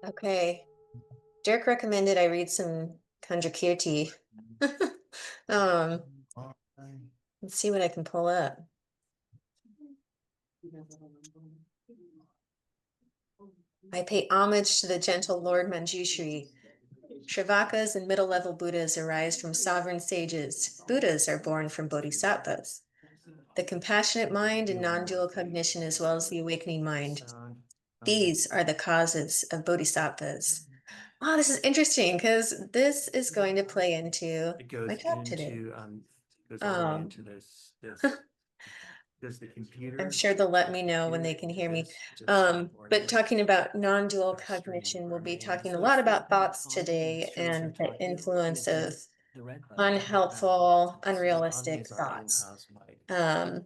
Okay. Derek recommended I read some Kanjakirti. um, let's see what I can pull up. I pay homage to the gentle Lord Manjushri. Shravakas and middle-level Buddhas arise from sovereign sages. Buddhas are born from bodhisattvas. The compassionate mind and non-dual cognition, as well as the awakening mind. These are the causes of bodhisattvas. Oh, this is interesting because this is going to play into my talk today. Goes all the way into this. Does the computer? I'm sure they'll let me know when they can hear me. But talking about non-dual cognition, we'll be talking a lot about thoughts today and the influence of unhelpful, unrealistic thoughts. So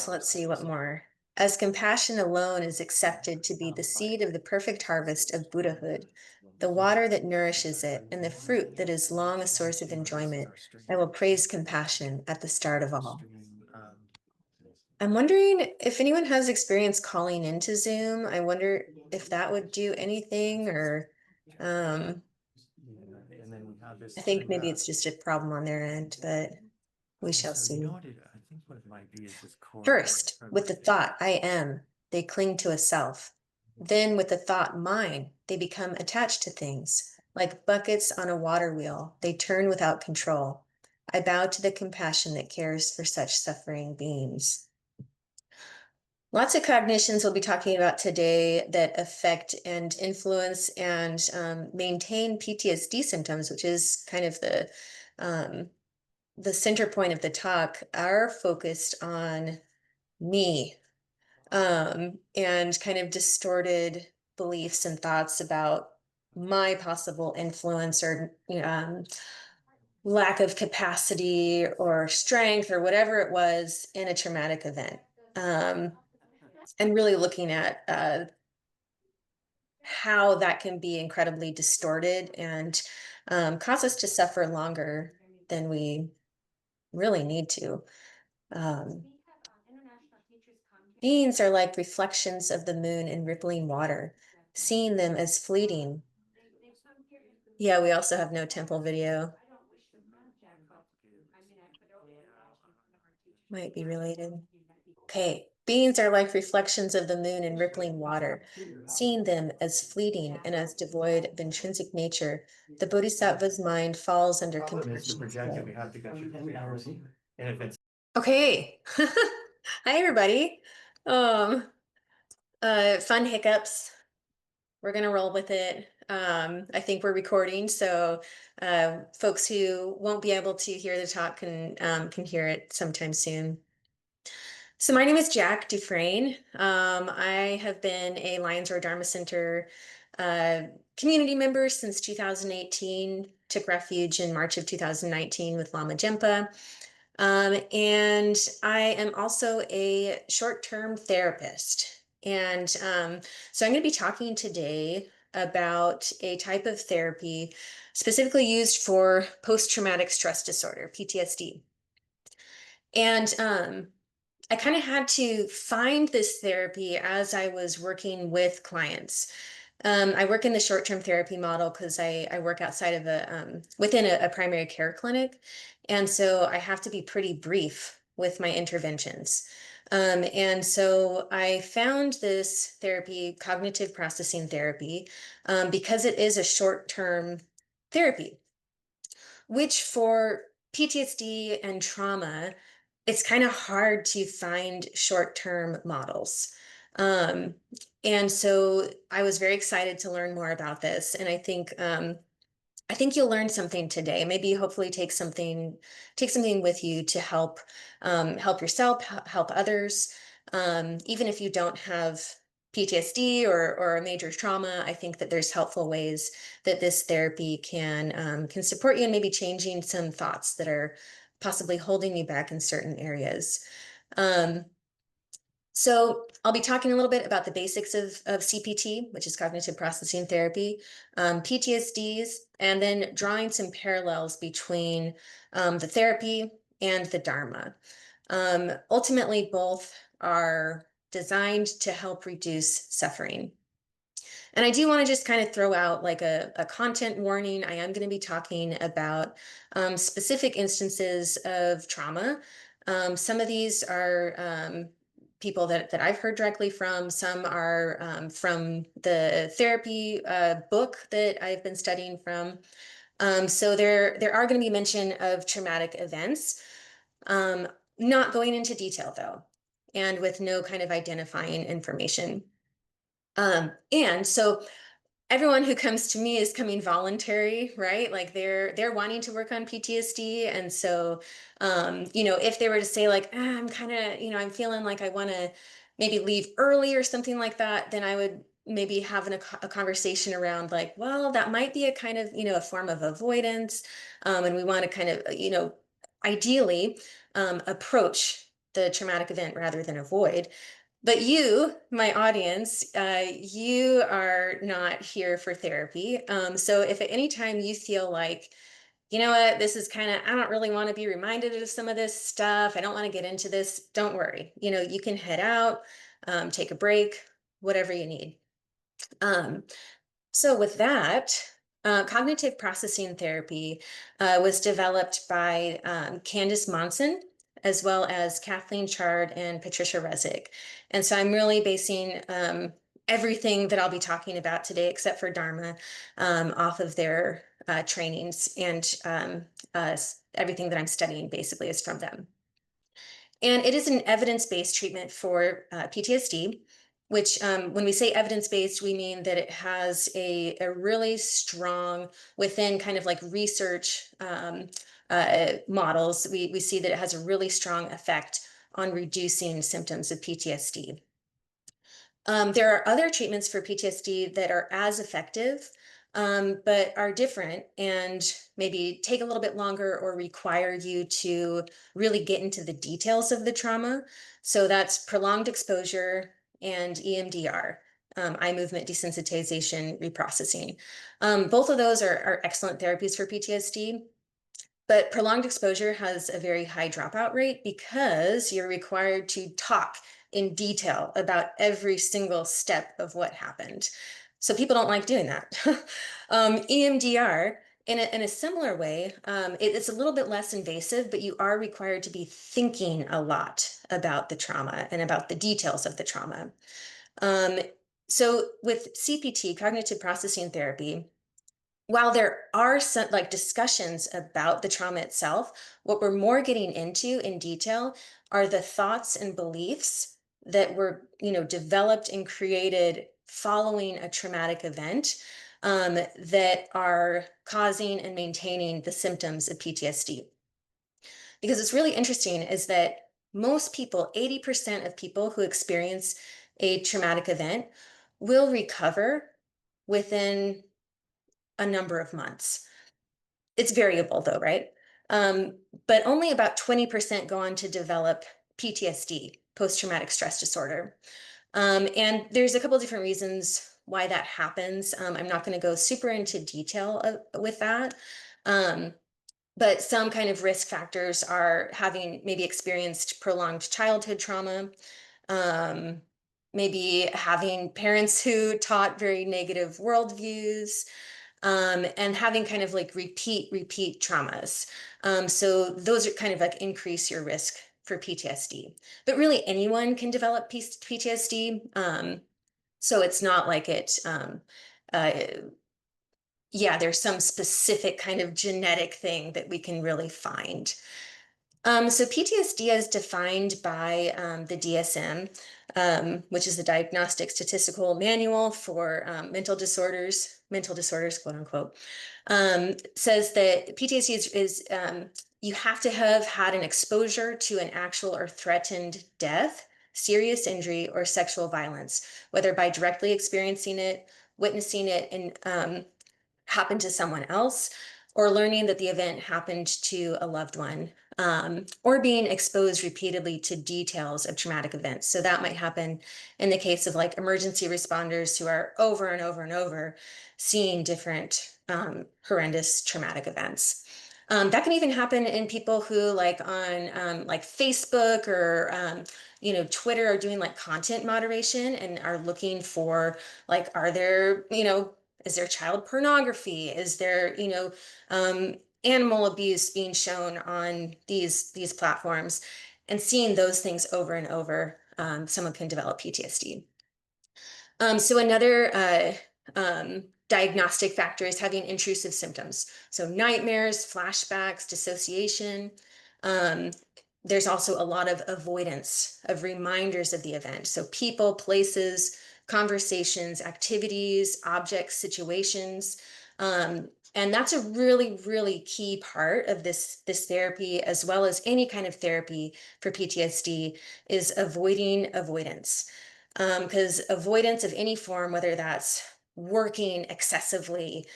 let's see what more. As compassion alone is accepted to be the seed of the perfect harvest of Buddhahood, the water that nourishes it, and the fruit that is long a source of enjoyment, I will praise compassion at the start of all. I'm wondering if anyone has experience calling into Zoom. I wonder if that would do anything, or I think maybe it's just a problem on their end, but we shall see. First, with the thought, I am, they cling to a self. Then with the thought, mine, they become attached to things. Like buckets on a water wheel, they turn without control. I bow to the compassion that cares for such suffering beings. Lots of cognitions we'll be talking about today that affect and influence and maintain PTSD symptoms, which is kind of the center point of the talk, are focused on me and kind of distorted beliefs and thoughts about my possible influence or lack of capacity or strength or whatever it was in a traumatic event. And really looking at how that can be incredibly distorted and cause us to suffer longer than we really need to. Beings are like reflections of the moon in rippling water, seeing them as fleeting. Yeah, we also have no temple video. Might be related. Okay, beings are like reflections of the moon in rippling water, seeing them as fleeting and as devoid of intrinsic nature. The bodhisattva's mind falls under compassion. Okay. Hi, everybody. Fun hiccups. We're gonna roll with it. I think we're recording, so folks who won't be able to hear the talk can hear it sometime soon. So my name is Jac Dufresne. I have been a Lions Roar Dharma Center community member since 2018, took refuge in March of 2019 with Lama Gempa. And I am also a short-term therapist. And so I'm going to be talking today about a type of therapy specifically used for post-traumatic stress disorder, PTSD. And I kind of had to find this therapy as I was working with clients. I work in the short-term therapy model because I work outside of within a primary care clinic. And so I have to be pretty brief with my interventions. And so I found this therapy, cognitive processing therapy, because it is a short-term therapy, which for PTSD and trauma, it's kind of hard to find short-term models. And so I was very excited to learn more about this. And I think you'll learn something today. Maybe hopefully take something with you to help help yourself, help others. Even if you don't have PTSD or a major trauma, I think that there's helpful ways that this therapy can support you in maybe changing some thoughts that are possibly holding you back in certain areas. So I'll be talking a little bit about the basics of CPT, which is cognitive processing therapy, PTSDs, and then drawing some parallels between the therapy and the Dharma. Ultimately, both are designed to help reduce suffering. And I do want to just kind of throw out like a content warning. I am going to be talking about specific instances of trauma. Some of these are people that I've heard directly from. Some are from the therapy book that I've been studying from. So there are going to be mention of traumatic events, not going into detail though, and with no kind of identifying information. And so everyone who comes to me is coming voluntary, right? Like they're wanting to work on PTSD. And so, if they were to say like, I'm kind of, I'm feeling like I want to maybe leave early or something like that, then I would maybe having a conversation around like, well, that might be a kind of, a form of avoidance. And we want to kind of, ideally approach the traumatic event rather than avoid. But you, my audience, you are not here for therapy. So if at any time you feel like, you know what, this is kind of, I don't really want to be reminded of some of this stuff. I don't want to get into this. Don't worry. You can head out, take a break, whatever you need. Um, so with that, cognitive processing therapy was developed by Candace Monson, as well as Kathleen Chard and Patricia Resig. And so I'm really basing everything that I'll be talking about today, except for Dharma, off of their trainings, and everything that I'm studying basically is from them. And it is an evidence-based treatment for PTSD, which when we say evidence-based, we mean that it has a really strong, within kind of like research models, we see that it has a really strong effect on reducing symptoms of PTSD. There are other treatments for PTSD that are as effective, but are different and maybe take a little bit longer or require you to really get into the details of the trauma. So that's prolonged exposure and EMDR, eye movement desensitization reprocessing. Both of those are excellent therapies for PTSD. But prolonged exposure has a very high dropout rate because you're required to talk in detail about every single step of what happened. So people don't like doing that. EMDR, in a similar way, it's a little bit less invasive, but you are required to be thinking a lot about the trauma and about the details of the trauma. So with CPT, cognitive processing therapy, while there are some like discussions about the trauma itself, what we're more getting into in detail are the thoughts and beliefs that were, developed and created following a traumatic event, that are causing and maintaining the symptoms of PTSD. Because it's really interesting is that most people, 80% of people who experience a traumatic event will recover within a number of months. It's variable though, right? But only about 20% go on to develop PTSD, post-traumatic stress disorder. And there's a couple of different reasons why that happens. I'm not going to go super into detail with that. But some kind of risk factors are having maybe experienced prolonged childhood trauma, maybe having parents who taught very negative worldviews, and having kind of like repeat traumas. So those are kind of like increase your risk for PTSD. But really anyone can develop PTSD. So it's not like uh, yeah, there's some specific kind of genetic thing that we can really find. So PTSD is defined by the DSM, which is the Diagnostic Statistical Manual for mental disorders, quote unquote, says that PTSD is you have to have had an exposure to an actual or threatened death, serious injury, or sexual violence, whether by directly experiencing it, witnessing it, and happened to someone else, or learning that the event happened to a loved one, or being exposed repeatedly to details of traumatic events. So that might happen in the case of like emergency responders who are over and over and over seeing different horrendous traumatic events. That can even happen in people who like on like Facebook or Twitter are doing like content moderation and are looking for like, are there, is there child pornography? Is there, animal abuse being shown on these platforms? And seeing those things over and over, someone can develop PTSD. So another diagnostic factor is having intrusive symptoms. So nightmares, flashbacks, dissociation. Um, there's also a lot of avoidance of reminders of the event. So people, places, conversations, activities, objects, situations. And that's a really, really key part of this therapy, as well as any kind of therapy for PTSD, is avoiding avoidance. Because avoidance of any form, whether that's working excessively,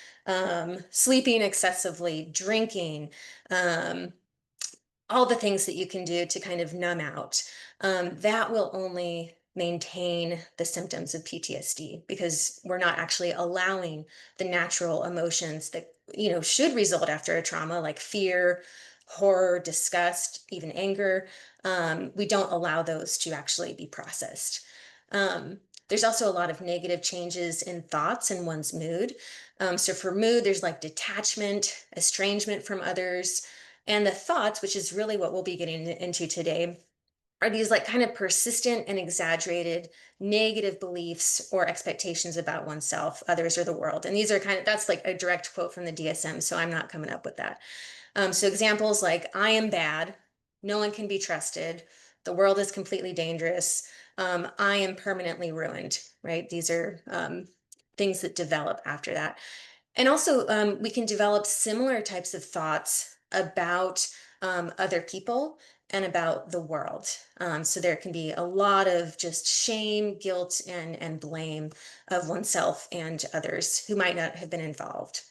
sleeping excessively, drinking, um, all the things that you can do to kind of numb out, that will only maintain the symptoms of PTSD, because we're not actually allowing the natural emotions that should result after a trauma, like fear, horror, disgust, even anger. We don't allow those to actually be processed. There's also a lot of negative changes in thoughts and one's mood. So for mood, there's like detachment, estrangement from others, and the thoughts, which is really what we'll be getting into today, are these like kind of persistent and exaggerated negative beliefs or expectations about oneself, others, or the world. And these are that's like a direct quote from the DSM, so I'm not coming up with that. So examples like, I am bad, no one can be trusted, the world is completely dangerous, I am permanently ruined, right? These are things that develop after that. And also, we can develop similar types of thoughts about other people and about the world. So there can be a lot of just shame, guilt, and blame of oneself and others who might not have been involved.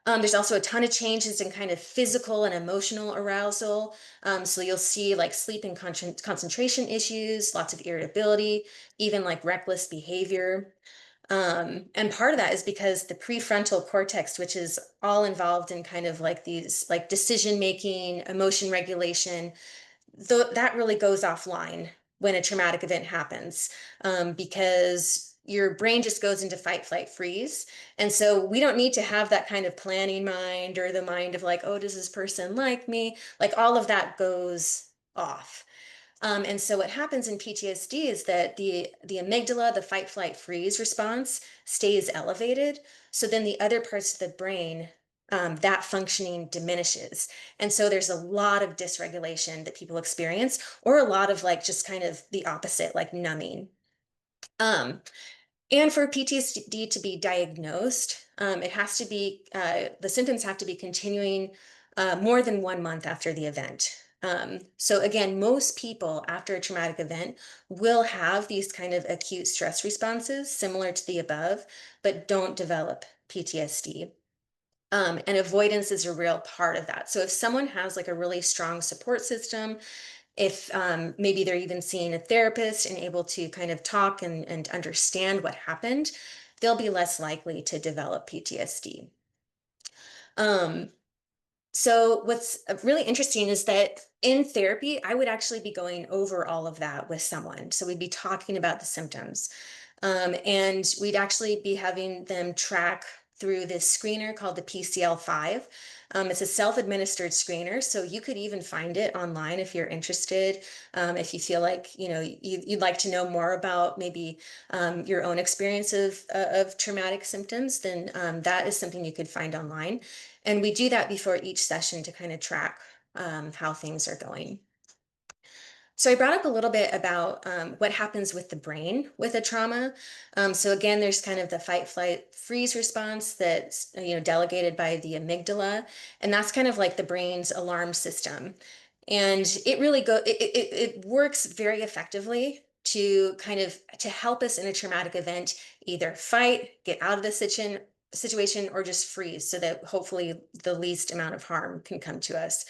There's also a ton of changes in kind of physical and emotional arousal. So you'll see like sleep and concentration issues, lots of irritability, even like reckless behavior. And part of that is because the prefrontal cortex, which is all involved in kind of like these like decision making, emotion regulation, that really goes offline when a traumatic event happens, because your brain just goes into fight, flight, freeze. And so we don't need to have that kind of planning mind, or the mind of like, oh, does this person like me? Like all of that goes off. And so what happens in PTSD is that the amygdala, the fight, flight, freeze response, stays elevated. So then the other parts of the brain, that functioning diminishes. And so there's a lot of dysregulation that people experience, or a lot of like just kind of the opposite, like numbing. Um, and for PTSD to be diagnosed, it has to be, the symptoms have to be continuing more than 1 month after the event. So again, most people after a traumatic event will have these kind of acute stress responses similar to the above, but don't develop PTSD. And avoidance is a real part of that. So if someone has like a really strong support system, if maybe they're even seeing a therapist and able to kind of talk and understand what happened, they'll be less likely to develop PTSD. Um, so what's really interesting is that in therapy, I would actually be going over all of that with someone. So we'd be talking about the symptoms. And we'd actually be having them track through this screener called the PCL-5. It's a self-administered screener, so you could even find it online if you're interested. If you feel like you'd like to know more about maybe your own experience of traumatic symptoms, then that is something you could find online. And we do that before each session to kind of track how things are going. So I brought up a little bit about what happens with the brain with a trauma. So again, there's kind of the fight, flight, freeze response that's delegated by the amygdala, and that's kind of like the brain's alarm system. And it really it works very effectively to kind of to help us in a traumatic event either fight, get out of the situation, or just freeze, so that hopefully the least amount of harm can come to us.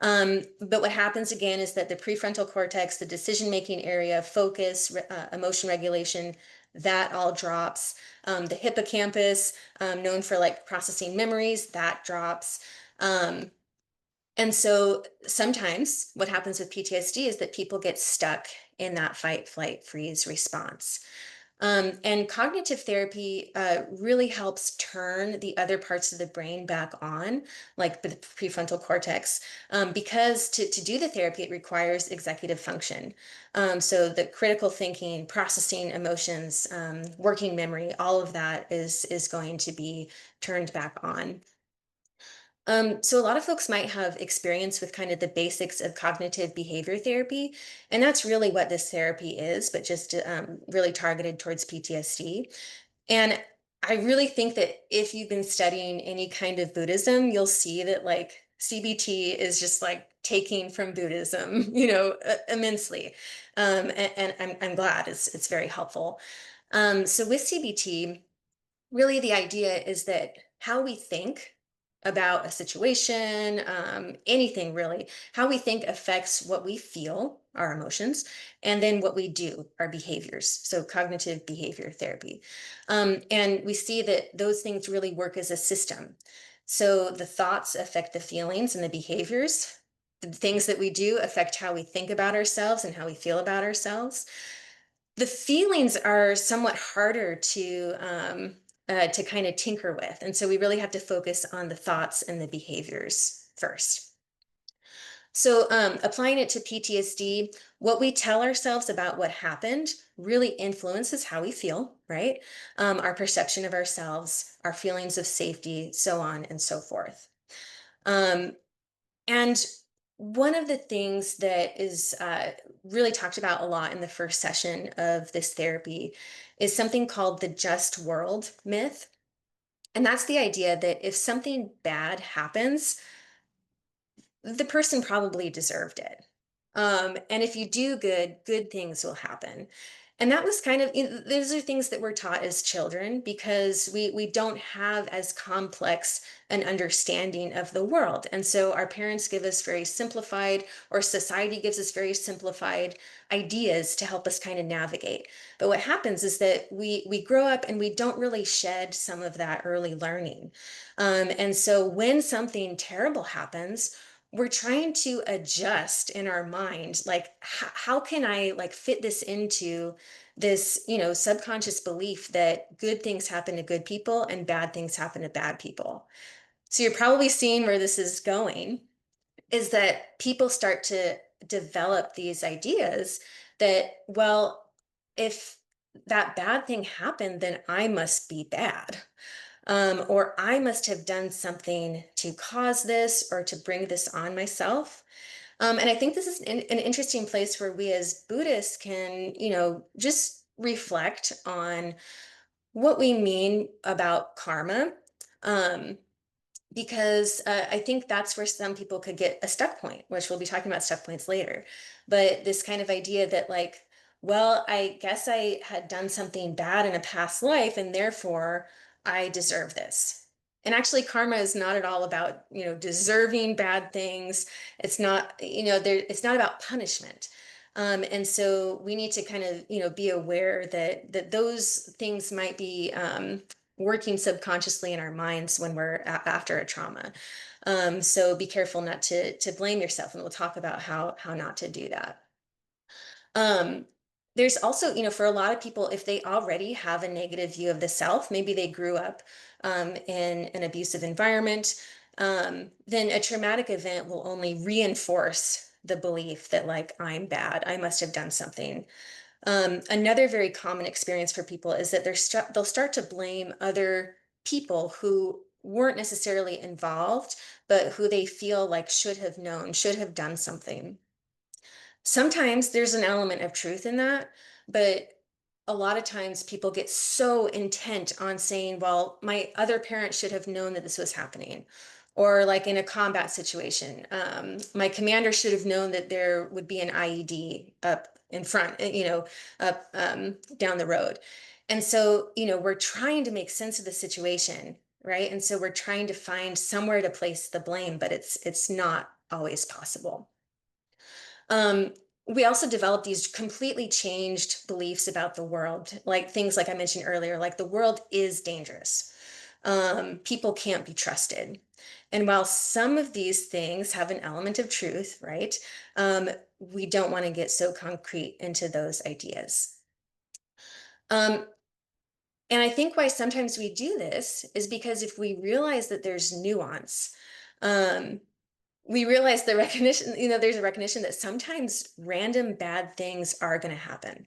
But what happens again is that the prefrontal cortex, the decision-making area, focus, emotion regulation, that all drops. The hippocampus, known for like processing memories, that drops. And so sometimes what happens with PTSD is that people get stuck in that fight, flight, freeze response. And cognitive therapy really helps turn the other parts of the brain back on, like the prefrontal cortex, because to do the therapy, it requires executive function. So the critical thinking, processing emotions, working memory, all of that is going to be turned back on. So a lot of folks might have experience with kind of the basics of cognitive behavior therapy, and that's really what this therapy is, but just really targeted towards PTSD. And I really think that if you've been studying any kind of Buddhism, you'll see that like CBT is just like taking from Buddhism, immensely. And I'm glad it's very helpful. So with CBT, really the idea is that how we think about a situation, anything really, how we think affects what we feel, our emotions, and then what we do, our behaviors. So cognitive behavior therapy. And we see that those things really work as a system. So the thoughts affect the feelings and the behaviors. The things that we do affect how we think about ourselves and how we feel about ourselves. The feelings are somewhat harder to kind of tinker with, and so we really have to focus on the thoughts and the behaviors first. So applying it to PTSD, what we tell ourselves about what happened really influences how we feel, right? Our perception of ourselves, our feelings of safety, so on and so forth. Um, and one of the things that is really talked about a lot in the first session of this therapy is something called the just world myth. And that's the idea that if something bad happens, the person probably deserved it. And if you do good, good things will happen. And that was kind of, those are things that we're taught as children because we don't have as complex an understanding of the world. And so our parents give us very simplified, or society gives us very simplified ideas to help us kind of navigate. But what happens is that we grow up and we don't really shed some of that early learning. And so when something terrible happens, we're trying to adjust in our mind, like how can I like fit this into this subconscious belief that good things happen to good people and bad things happen to bad people. So you're probably seeing where this is going, is that people start to develop these ideas that, well, if that bad thing happened, then I must be bad, or I must have done something to cause this or to bring this on myself. And I think this is an interesting place where we as Buddhists can, just reflect on what we mean about karma. Um, because I think that's where some people could get a stuck point, which we'll be talking about stuck points later. But this kind of idea that, like, well, I guess I had done something bad in a past life, and therefore I deserve this. And actually, karma is not at all about, deserving bad things. It's not, it's not about punishment. And so we need to kind of, be aware that those things might be working subconsciously in our minds when we're after a trauma. So be careful not to blame yourself, and we'll talk about how not to do that. Um, there's also, for a lot of people, if they already have a negative view of the self, maybe they grew up in an abusive environment, then a traumatic event will only reinforce the belief that, like, I'm bad, I must have done something. Another very common experience for people is that they'll start to blame other people who weren't necessarily involved, but who they feel like should have known, should have done something. Sometimes there's an element of truth in that, but a lot of times people get so intent on saying, well, my other parent should have known that this was happening. Or like in a combat situation, my commander should have known that there would be an IED up in front, up down the road. And so, we're trying to make sense of the situation, right? And so we're trying to find somewhere to place the blame, but it's not always possible. Um, we also develop these completely changed beliefs about the world, like things like I mentioned earlier, like the world is dangerous. People can't be trusted. And while some of these things have an element of truth, right, um, we don't want to get so concrete into those ideas. Um, and I think why sometimes we do this is because if we realize that there's nuance, um, we realize the recognition, there's a recognition that sometimes random bad things are going to happen.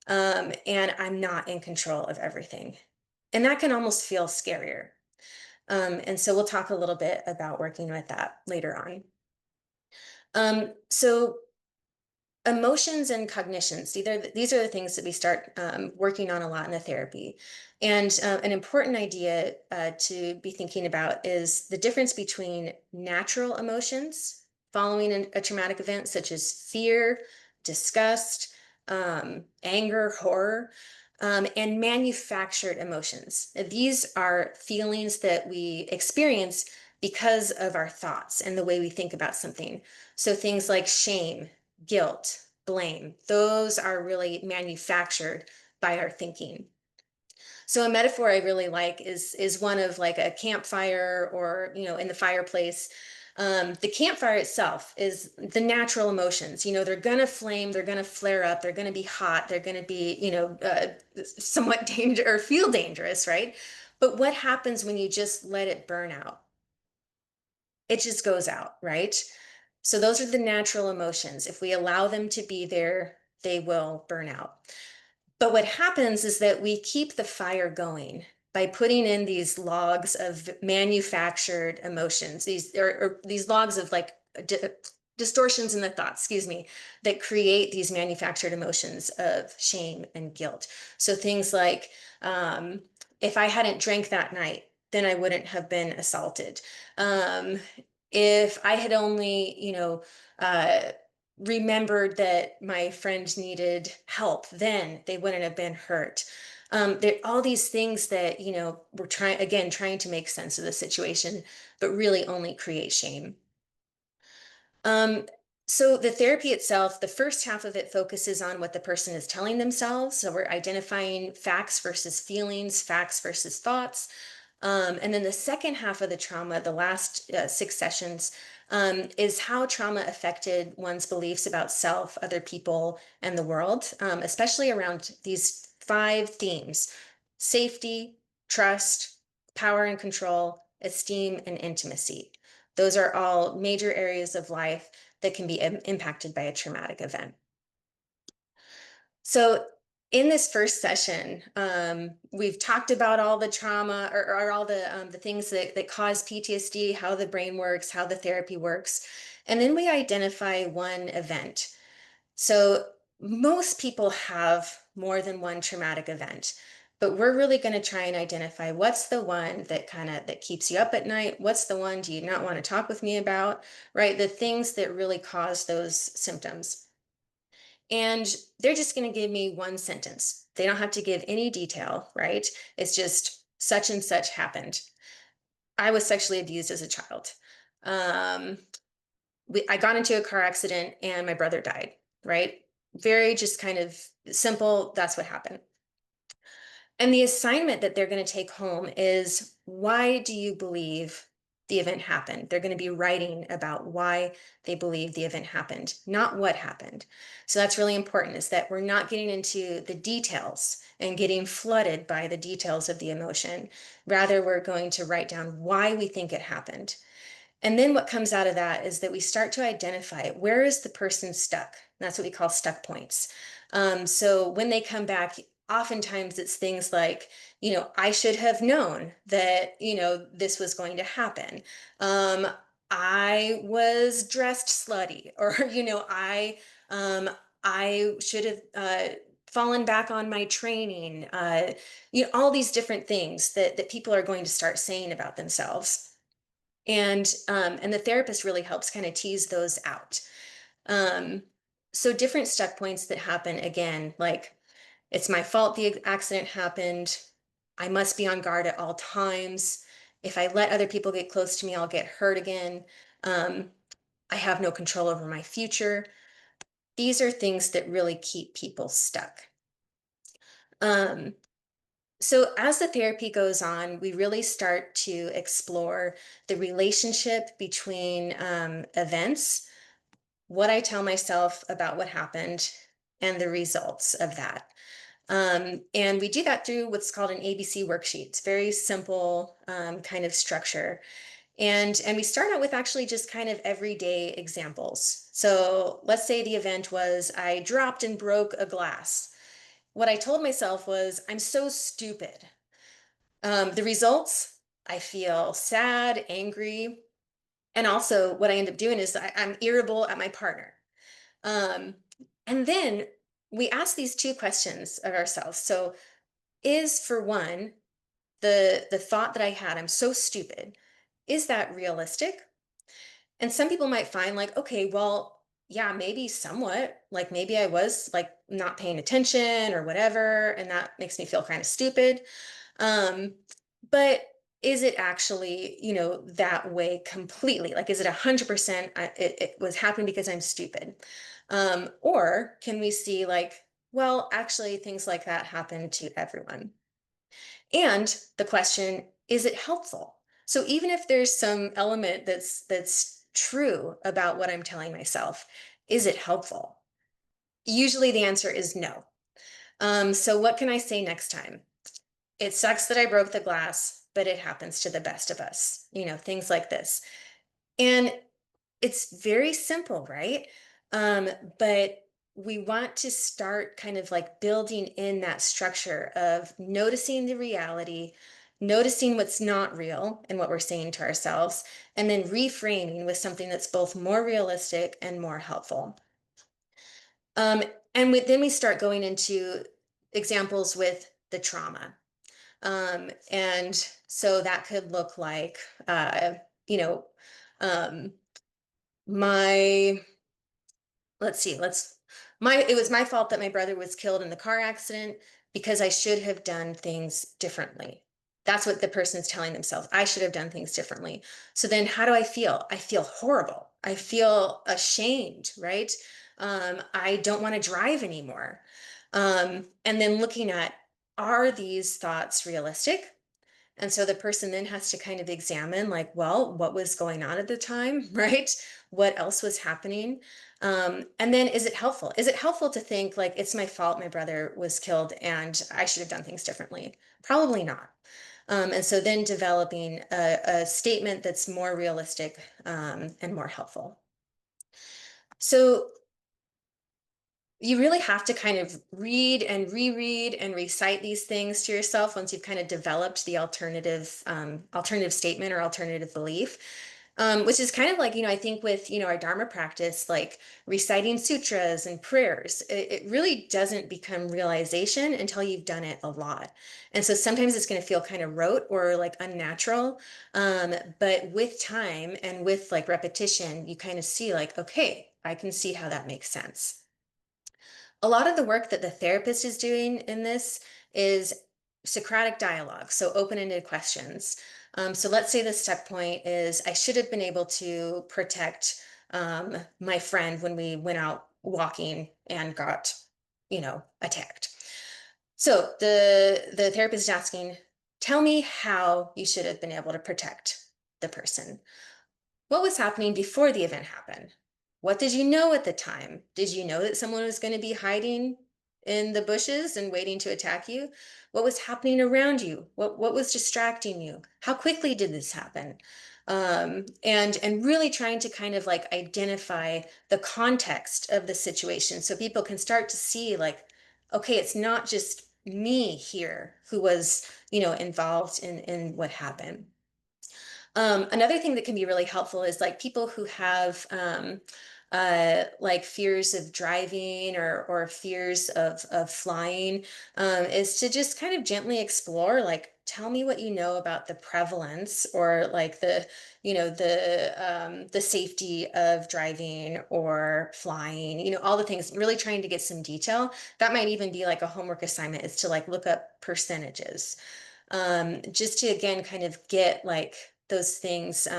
And I'm not in control of everything. And that can almost feel scarier. And so we'll talk a little bit about working with that later on. So emotions and cognitions, these are the things that we start working on a lot in the therapy. And an important idea to be thinking about is the difference between natural emotions following a traumatic event, such as fear, disgust, anger, horror, and manufactured emotions. These are feelings that we experience because of our thoughts and the way we think about something. So things like shame, guilt, blame, those are really manufactured by our thinking. So a metaphor I really like is one of like a campfire, or in the fireplace. The campfire itself is the natural emotions. They're gonna flame, they're gonna flare up, they're gonna be hot, they're gonna be somewhat dangerous or feel dangerous, right? But what happens when you just let it burn out? It just goes out, right? So those are the natural emotions. If we allow them to be there, they will burn out. But what happens is that we keep the fire going by putting in these logs of manufactured emotions, or these logs of like distortions in the thoughts, excuse me, that create these manufactured emotions of shame and guilt. So things like, if I hadn't drank that night, then I wouldn't have been assaulted. Um, if I had only, remembered that my friend needed help, then they wouldn't have been hurt. There all these things that, we're trying to make sense of the situation, but really only create shame. Um, so the therapy itself, the first half of it focuses on what the person is telling themselves. So we're identifying facts versus feelings, facts versus thoughts. And then the second half of the trauma, the last 6 sessions, is how trauma affected one's beliefs about self, other people, and the world, especially around these 5 themes: safety, trust, power and control, esteem, and intimacy. Those are all major areas of life that can be impacted by a traumatic event. So in this first session, we've talked about all the trauma, or all the things that cause PTSD, how the brain works, how the therapy works. And then we identify one event. So most people have more than one traumatic event, but we're really going to try and identify what's the one that keeps you up at night. What's the one do you not want to talk with me about, right? The things that really cause those symptoms. And they're just going to give me one sentence. They don't have to give any detail, right? It's just such and such happened. I was sexually abused as a child. Um, I got into a car accident and my brother died, right? Very just kind of simple. That's what happened. And the assignment that they're going to take home is, why do you believe the event happened? They're going to be writing about why they believe the event happened, not what happened. So that's really important, is that we're not getting into the details and getting flooded by the details of the emotion. Rather, we're going to write down why we think it happened. And then what comes out of that is that we start to identify, where is the person stuck? That's what we call stuck points. So when they come back, oftentimes it's things like, I should have known that, this was going to happen. Um, I was dressed slutty, or, um, I should have fallen back on my training. All these different things that people are going to start saying about themselves. And the therapist really helps kind of tease those out. Um, so different stuck points that happen again, like, it's my fault the accident happened. I must be on guard at all times. If I let other people get close to me, I'll get hurt again. Um, I have no control over my future. These are things that really keep people stuck. Um, So, as the therapy goes on, we really start to explore the relationship between events, what I tell myself about what happened, and the results of that. And we do that through what's called an ABC worksheet. It's very simple kind of structure. And we start out with actually just kind of everyday examples. So let's say the event was I dropped and broke a glass. What I told myself was, I'm so stupid. The results, I feel sad, angry, and also what I end up doing is I'm irritable at my partner. Um, and then we ask these two questions of ourselves. So, is for one, the thought that I had, I'm so stupid, is that realistic? And some people might find like, okay, well, yeah, maybe somewhat, like maybe I was like not paying attention or whatever, and that makes me feel kind of stupid. Um, but is it actually, that way completely? Like, is it 100%? It was happening because I'm stupid. Or can we see like, well, actually, things like that happen to everyone. And the question, is it helpful? So even if there's some element that's true about what I'm telling myself, is it helpful? Usually the answer is no. So what can I say next time? It sucks that I broke the glass, but it happens to the best of us. Things like this. And it's very simple, right? Um, but we want to start kind of like building in that structure of noticing the reality, noticing what's not real and what we're saying to ourselves, and then reframing with something that's both more realistic and more helpful. Um, then we start going into examples with the trauma. And so that could look like, you know, um, my let's see, let's my it was my fault that my brother was killed in the car accident because I should have done things differently. That's what the person is telling themselves. I should have done things differently. So then how do I feel? I feel horrible. I feel ashamed, right? I don't want to drive anymore. And then looking at, are these thoughts realistic? And so the person then has to kind of examine, like, well, what was going on at the time, right? What else was happening? And then is it helpful? Is it helpful to think like it's my fault my brother was killed and I should have done things differently? Probably not. And so then developing a statement that's more realistic and more helpful. So you really have to kind of read and reread and recite these things to yourself once you've kind of developed the alternative statement or alternative belief, which is kind of like, I think with, our Dharma practice, like reciting sutras and prayers, it really doesn't become realization until you've done it a lot. And so sometimes it's going to feel kind of rote or like unnatural. But with time and with like repetition, you kind of see like, okay, I can see how that makes sense. A lot of the work that the therapist is doing in this is Socratic dialogue, so open-ended questions. So let's say the step point is I should have been able to protect my friend when we went out walking and got, attacked. So the therapist is asking, tell me how you should have been able to protect the person. What was happening before the event happened? What did you know at the time? Did you know that someone was going to be hiding in the bushes and waiting to attack you? What was happening around you? What was distracting you? How quickly did this happen? And really trying to kind of like identify the context of the situation so people can start to see like, okay, it's not just me here who was, involved in what happened. Another thing that can be really helpful is like people who have like fears of driving or fears of flying, is to just kind of gently explore, like, tell me what you know about the prevalence or like the safety of driving or flying, all the things, really trying to get some detail. That might even be like a homework assignment, is to like look up percentages, just to again kind of get like those things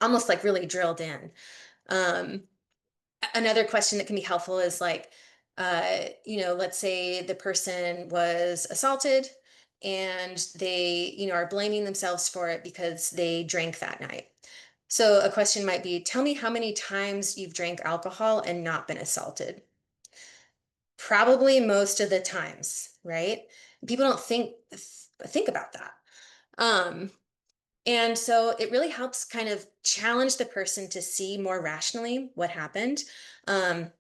almost like really drilled in. Um, Another question that can be helpful is like, let's say the person was assaulted and they, are blaming themselves for it because they drank that night. So a question might be, tell me how many times you've drank alcohol and not been assaulted. Probably most of the times, right? People don't think about that. Um, and so it really helps kind of challenge the person to see more rationally what happened. Um,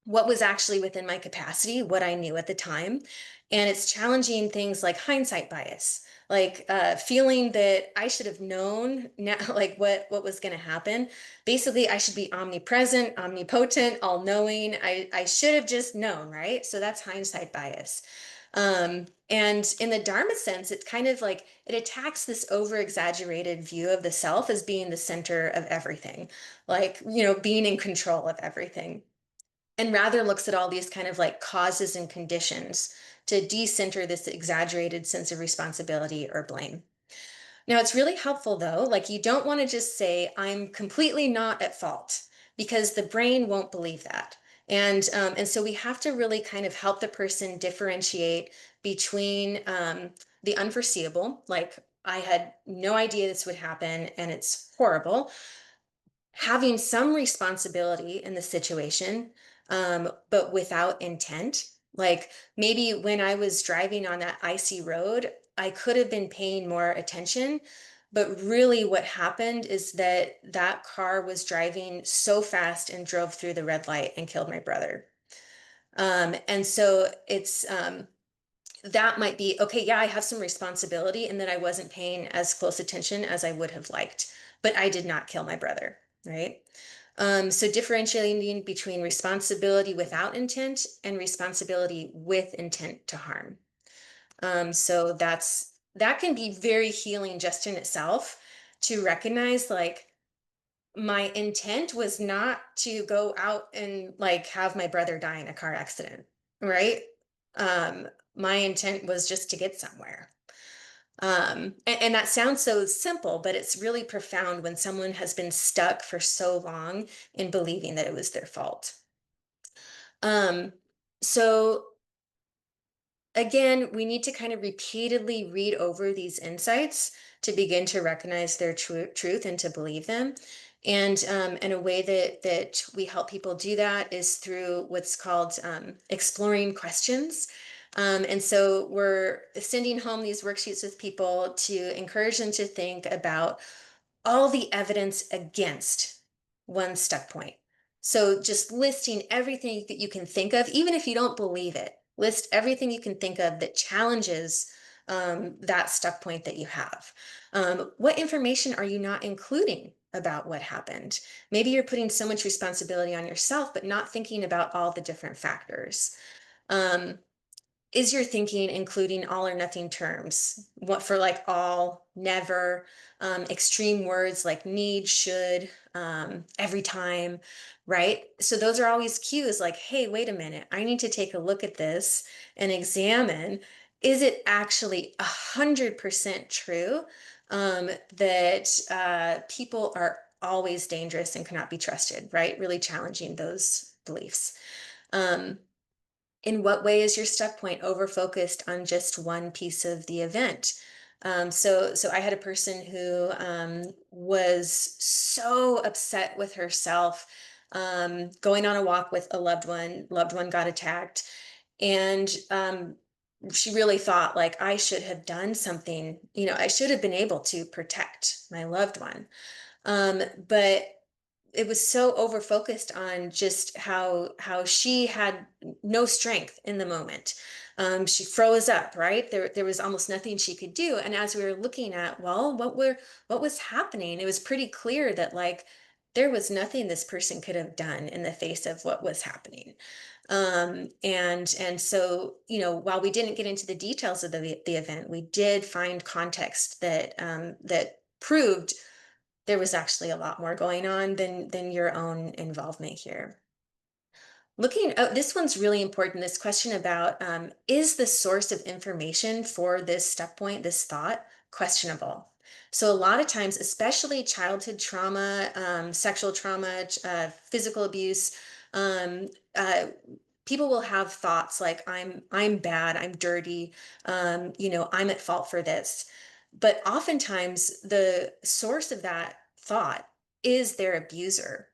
what was actually within my capacity, what I knew at the time. And it's challenging things like hindsight bias, like feeling that I should have known now, like what was going to happen. Basically, I should be omnipresent, omnipotent, all knowing. I should have just known, right? So that's hindsight bias. And in the Dharma sense, it's kind of like it attacks this over exaggerated view of the self as being the center of everything, like, being in control of everything, and rather looks at all these kind of like causes and conditions to decenter this exaggerated sense of responsibility or blame. Now, it's really helpful though, like you don't want to just say, I'm completely not at fault, because the brain won't believe that. And so we have to really kind of help the person differentiate between the unforeseeable, like I had no idea this would happen and it's horrible, having some responsibility in the situation, but without intent. Like maybe when I was driving on that icy road, I could have been paying more attention. But really, what happened is that that car was driving so fast and drove through the red light and killed my brother. And so that might be okay. Yeah, I have some responsibility and that I wasn't paying as close attention as I would have liked, but I did not kill my brother, right? So differentiating between responsibility without intent and responsibility with intent to harm. So that can be very healing just in itself, to recognize like my intent was not to go out and like have my brother die in a car accident, right? Um, my intent was just to get somewhere. And that sounds so simple, but it's really profound when someone has been stuck for so long in believing that it was their fault. Um, so again, we need to kind of repeatedly read over these insights to begin to recognize their truth and to believe them. And a way that we help people do that is through what's called exploring questions. And so we're sending home these worksheets with people to encourage them to think about all the evidence against one stuck point. So just listing everything that you can think of, even if you don't believe it, list everything you can think of that challenges that stuck point that you have. What information are you not including about what happened? Maybe you're putting so much responsibility on yourself, but not thinking about all the different factors. Um, is your thinking including all or nothing terms? What for, like all, never, extreme words like need, should, every time, right? So those are always cues like, hey, wait a minute, I need to take a look at this and examine, is it actually 100% true that people are always dangerous and cannot be trusted, right? Really challenging those beliefs. Um, in what way is your stuck point over focused on just one piece of the event? So I had a person who was so upset with herself, going on a walk with a loved one got attacked, and she really thought like I should have done something, I should have been able to protect my loved one. But it was so over focused on just how she had no strength in the moment. She froze up, right? There was almost nothing she could do. And as we were looking at, well, what was happening, it was pretty clear that like there was nothing this person could have done in the face of what was happening. And so, while we didn't get into the details of the event, we did find context that proved there was actually a lot more going on than your own involvement here. This one's really important. This question about is the source of information for this step point, this thought, questionable? So a lot of times, especially childhood trauma, sexual trauma, physical abuse, um, uh, people will have thoughts like I'm bad, I'm dirty, I'm at fault for this. But oftentimes the source of that thought is their abuser.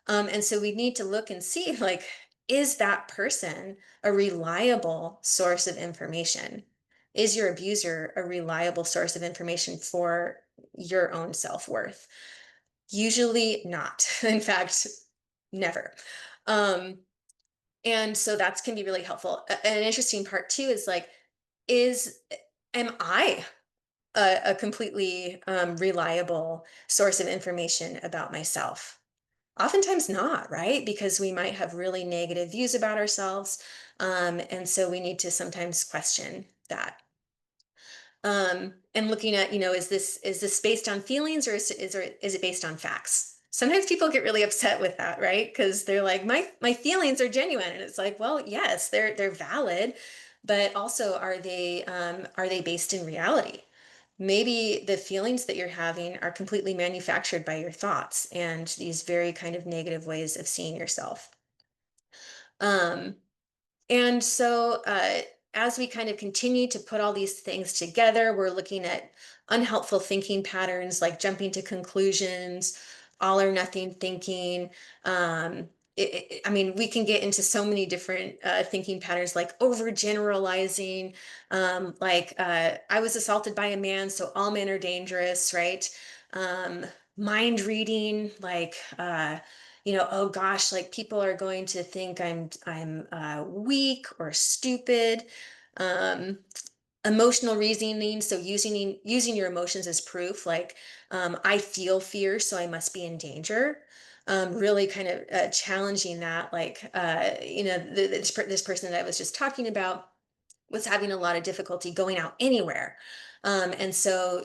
And so we need to look and see, like, is that person a reliable source of information? Is your abuser a reliable source of information for your own self-worth? Usually not. In fact, never. Um, and so that can be really helpful. An interesting part too is like, is am I a completely reliable source of information about myself? Oftentimes not, right? Because we might have really negative views about ourselves. And so we need to sometimes question that. And looking at, is this based on feelings, or is it based on facts? Sometimes people get really upset with that, right? Because they're like, my feelings are genuine. And it's like, well, yes, they're valid, but also are they based in reality? Maybe the feelings that you're having are completely manufactured by your thoughts and these very kind of negative ways of seeing yourself. Um, and so, as we kind of continue to put all these things together, we're looking at unhelpful thinking patterns like jumping to conclusions, all or nothing thinking. I mean, we can get into so many different thinking patterns like overgeneralizing, I was assaulted by a man, so all men are dangerous, right? Mind reading, oh gosh, like people are going to think I'm weak or stupid. Um, Emotional reasoning, so using your emotions as proof, like I feel fear, so I must be in danger. Really kind of challenging that, this person that I was just talking about was having a lot of difficulty going out anywhere. And so,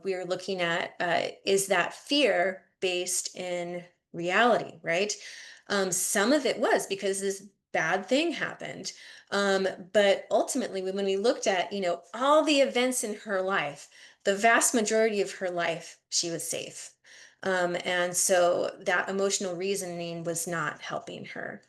we're looking at, is that fear based in reality, right? Some of it was because this bad thing happened. But ultimately, when we looked at, all the events in her life, the vast majority of her life, she was safe. And so that emotional reasoning was not helping her.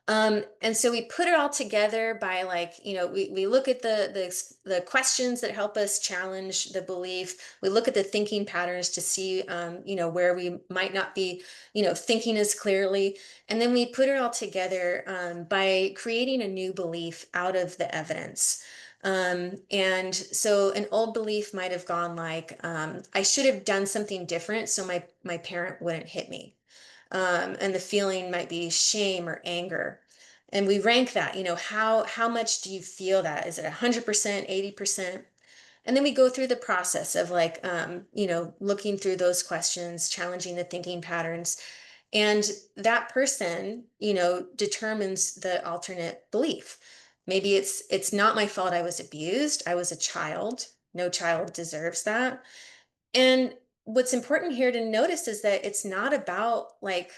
And so we put it all together by, we look at the questions that help us challenge the belief. We look at the thinking patterns to see, where we might not be, thinking as clearly. And then we put it all together by creating a new belief out of the evidence. And so an old belief might have gone like, I should have done something different so my parent wouldn't hit me. And the feeling might be shame or anger. And we rank that, how much do you feel that? Is it 100%, 80%? And then we go through the process of looking through those questions, challenging the thinking patterns. And that person, determines the alternate belief. Maybe it's not my fault I was abused. I was a child. No child deserves that. And what's important here to notice is that it's not about like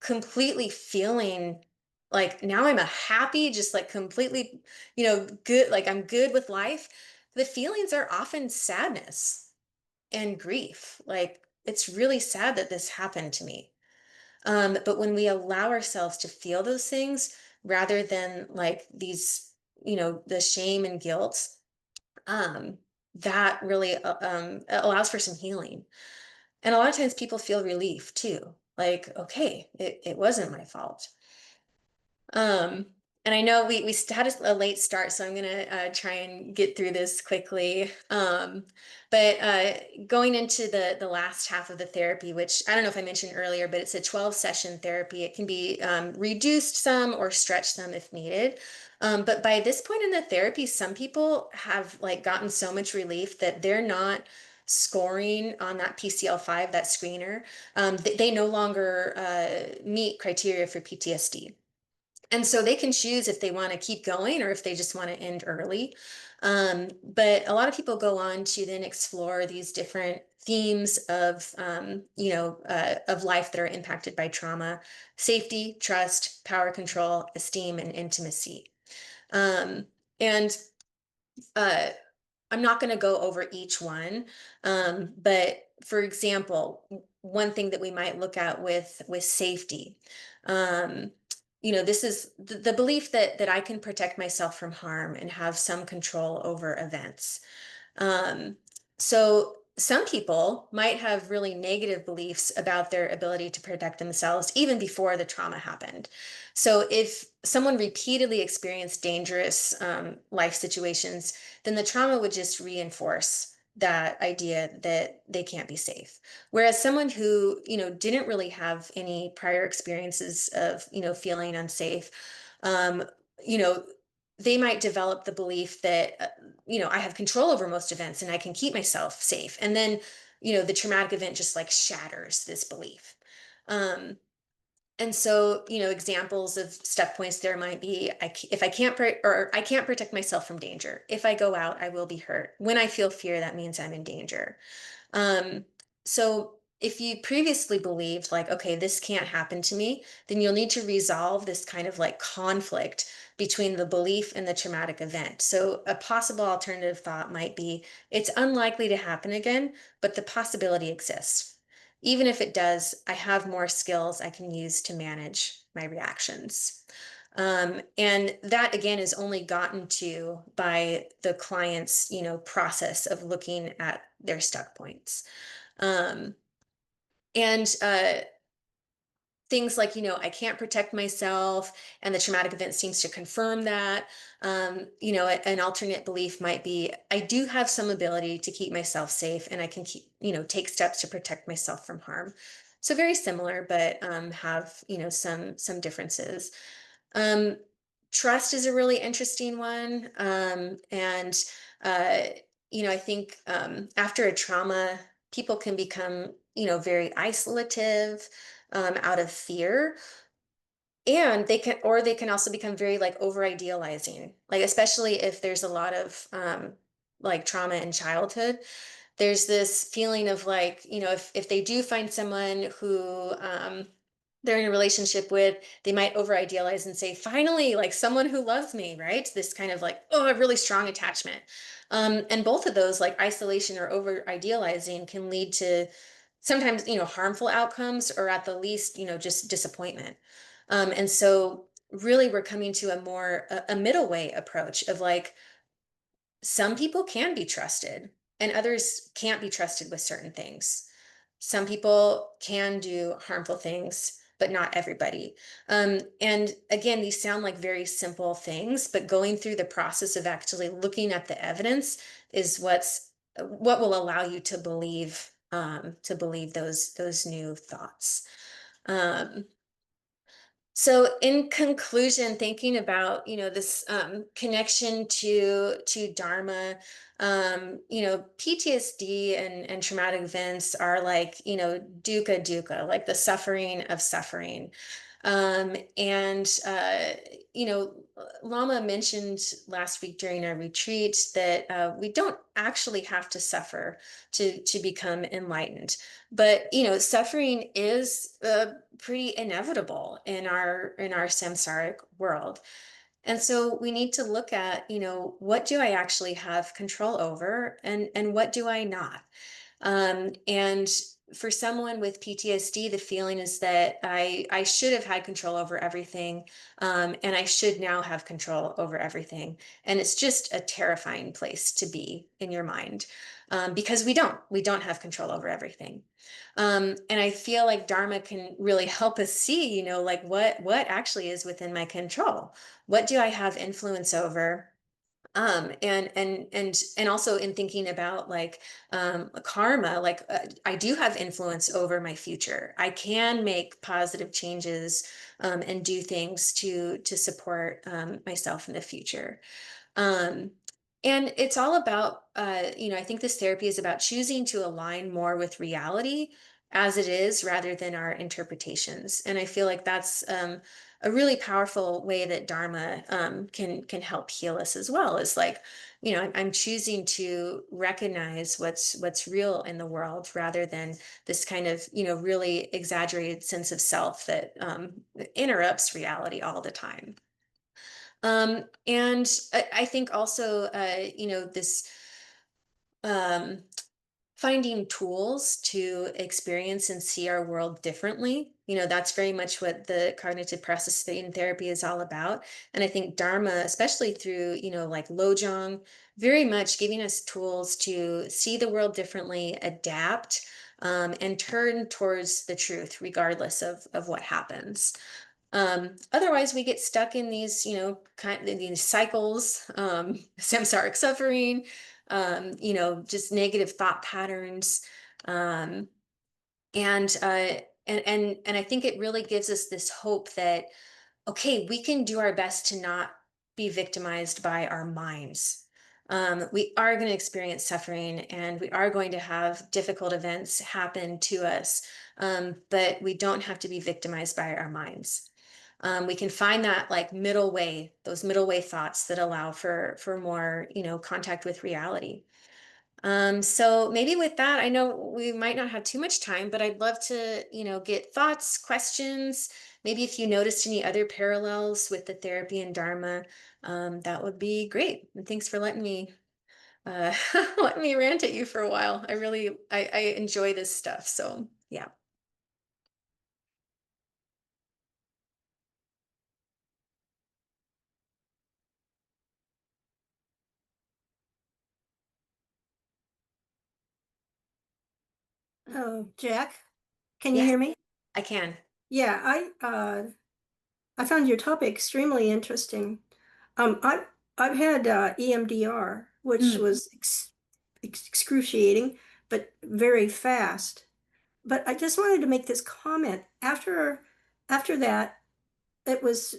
completely feeling like now I'm a happy, just like completely, good, like I'm good with life. The feelings are often sadness and grief. Like it's really sad that this happened to me. But when we allow ourselves to feel those things rather than like these, the shame and guilt, um, that really allows for some healing. And a lot of times people feel relief too. Like, okay, it wasn't my fault. Um, and I know we had a late start, so I'm gonna try and get through this quickly. But going into the last half of the therapy, which I don't know if I mentioned earlier, but it's a 12 session therapy. It can be reduced some or stretched some if needed. But by this point in the therapy, some people have like gotten so much relief that they're not scoring on that PCL-5, that screener. They no longer meet criteria for PTSD. And so they can choose if they want to keep going or if they just want to end early. But a lot of people go on to then explore these different themes of life that are impacted by trauma: safety, trust, power control, esteem, and intimacy. Um, and uh, I'm not going to go over each one, but for example, one thing that we might look at with safety. Um, this is the belief that I can protect myself from harm and have some control over events. Um, so some people might have really negative beliefs about their ability to protect themselves even before the trauma happened. So if someone repeatedly experienced dangerous life situations, then the trauma would just reinforce that idea that they can't be safe. Whereas someone who, didn't really have any prior experiences of, feeling unsafe, um, you know, they might develop the belief that I have control over most events and I can keep myself safe. And then, the traumatic event just like shatters this belief. Um, and so, examples of stuck points there might be if I can't or I can't protect myself from danger. If I go out, I will be hurt. When I feel fear, that means I'm in danger. Um, so if you previously believed like, okay, this can't happen to me, then you'll need to resolve this kind of like conflict between the belief and the traumatic event. So a possible alternative thought might be, it's unlikely to happen again, but the possibility exists. Even if it does, I have more skills I can use to manage my reactions. And that again is only gotten to by the client's, process of looking at their stuck points. Um, and things like, I can't protect myself, and the traumatic event seems to confirm that. An alternate belief might be, I do have some ability to keep myself safe, and I can keep, take steps to protect myself from harm. So very similar, but have, some differences. Um, Trust is a really interesting one. Uh, I think after a trauma, people can become, very isolative out of fear. And they can also become very like over idealizing, like, especially if there's a lot of like trauma in childhood. There's this feeling of like, if they do find someone who they're in a relationship with, they might over idealize and say, finally, like someone who loves me, right? This kind of like, oh, a really strong attachment. And both of those, like isolation or over idealizing, can lead to sometimes, harmful outcomes, or at the least, just disappointment. And so really we're coming to a middle way approach of like, some people can be trusted and others can't be trusted with certain things. Some people can do harmful things, but not everybody. And again, these sound like very simple things, but going through the process of actually looking at the evidence is what will allow you to believe those new thoughts. Um, so in conclusion, thinking about, this connection to Dharma, PTSD and traumatic events are like, dukkha dukkha, like the suffering of suffering. And Lama mentioned last week during our retreat that we don't actually have to suffer to become enlightened. But suffering is pretty inevitable in our samsaric world. And so we need to look at, what do I actually have control over, and what do I not? And for someone with PTSD, the feeling is that I should have had control over everything, and I should now have control over everything. And it's just a terrifying place to be in your mind, because we don't have control over everything. And I feel like Dharma can really help us see, like what actually is within my control. What do I have influence over? And also in thinking about like karma, like I do have influence over my future. I can make positive changes and do things to support myself in the future. Um, and it's all about, I think this therapy is about choosing to align more with reality as it is rather than our interpretations. And I feel like that's a really powerful way that Dharma can help heal us as well. Is like, I'm choosing to recognize what's real in the world rather than this kind of, really exaggerated sense of self that interrupts reality all the time. And I think also, this um, finding tools to experience and see our world differently. That's very much what the cognitive processing therapy is all about. And I think Dharma, especially through, like Lojong, very much giving us tools to see the world differently, adapt, and turn towards the truth, regardless of what happens. Otherwise, we get stuck in these, kind of these cycles, samsaric suffering, just negative thought patterns, um, and I think it really gives us this hope that okay, we can do our best to not be victimized by our minds. We are going to experience suffering, and we are going to have difficult events happen to us, but we don't have to be victimized by our minds. We can find that like middle way, those middle way thoughts that allow for more, contact with reality. So maybe with that, I know we might not have too much time, but I'd love to, get thoughts, questions. Maybe if you noticed any other parallels with the therapy and Dharma, that would be great. And thanks for letting me let me rant at you for a while. I enjoy this stuff. So yeah. Oh, Jack, can you Yes, hear me? I can. Yeah, I found your topic extremely interesting. I've had EMDR, which Mm, was excruciating, but very fast. But I just wanted to make this comment. After that, it was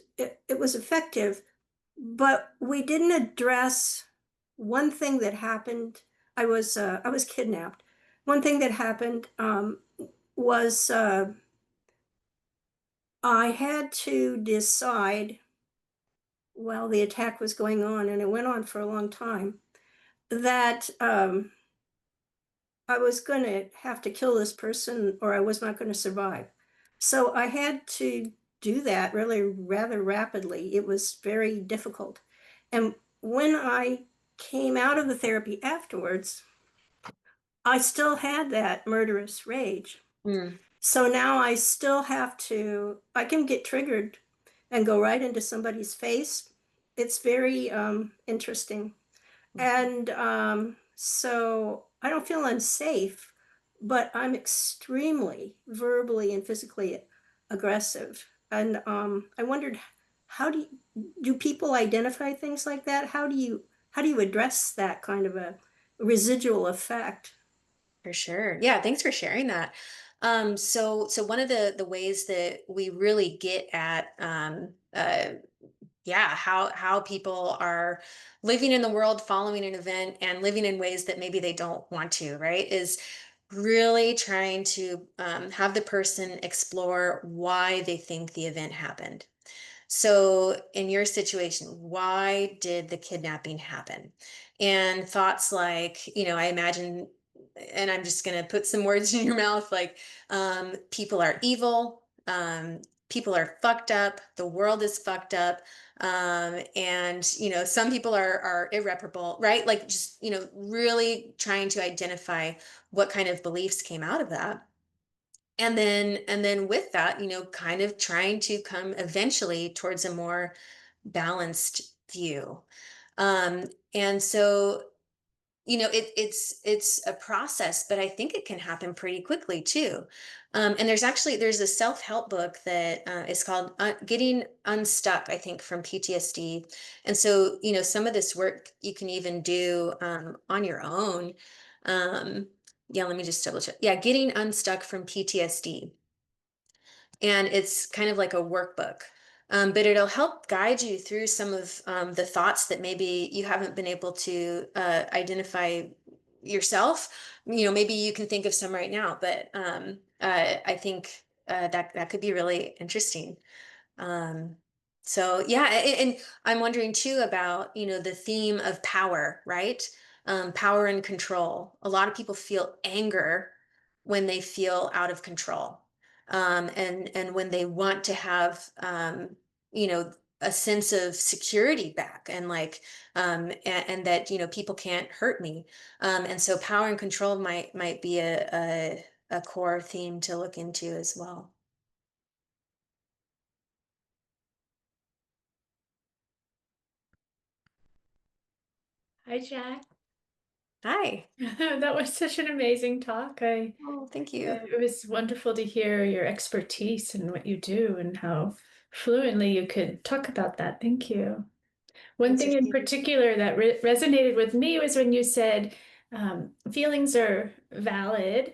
effective, but we didn't address one thing that happened. I was kidnapped. One thing that happened was I had to decide while the attack was going on, and it went on for a long time, that I was going to have to kill this person or I was not going to survive. So I had to do that really rather rapidly. It was very difficult. And when I came out of the therapy afterwards, I still had that murderous rage. mm, So now I still have to, I can get triggered and go right into somebody's face. It's very interesting. mhm, And so I don't feel unsafe, but I'm extremely verbally and physically aggressive. And I wondered, how do people identify things like that? How do you address that kind of a residual effect? for sure. Yeah, thanks for sharing that. So one of the ways that we really get at yeah, how people are living in the world following an event and living in ways that maybe they don't want to, right? Is really trying to have the person explore why they think the event happened. So, in your situation, why did the kidnapping happen? And thoughts like, I imagine, and I'm just going to put some words in your mouth, like people are evil, people are fucked up, the world is fucked up, and some people are irreparable, right? Like just really trying to identify what kind of beliefs came out of that, and then with that, kind of trying to come eventually towards a more balanced view. And so it's a process, but I think it can happen pretty quickly too. And there's a self-help book that is called Getting Unstuck, I think, from PTSD. And so some of this work you can even do on your own. um, yeah, let me just double check. Yeah, Getting Unstuck from PTSD, and it's kind of like a workbook. But it'll help guide you through some of the thoughts that maybe you haven't been able to identify yourself. Maybe you can think of some right now, but I think that could be really interesting. Um, so yeah, and I'm wondering too about, the theme of power, right? Power and control. A lot of people feel anger when they feel out of control. And when they want to have, you know, a sense of security back, and like and that, you know, people can't hurt me. And so power and control might be a core theme to look into as well. Hi, Jack. Hi. That was such an amazing talk. Oh, thank you. It was wonderful to hear your expertise and what you do and how fluently you could talk about that. Thank you. One Thanks thing for in seeing me. particular that resonated with me was when you said feelings are valid,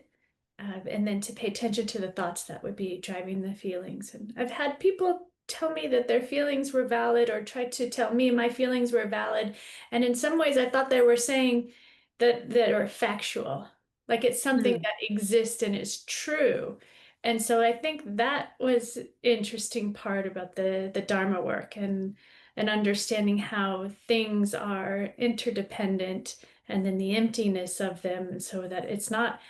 and then to pay attention to the thoughts that would be driving the feelings. And I've had people tell me that their feelings were valid, or try to tell me my feelings were valid. And in some ways, I thought they were saying that are factual, like it's something Mm. that exists and is true. And so I think that was interesting part about the Dharma work, and understanding how things are interdependent, and then the emptiness of them, so that it's not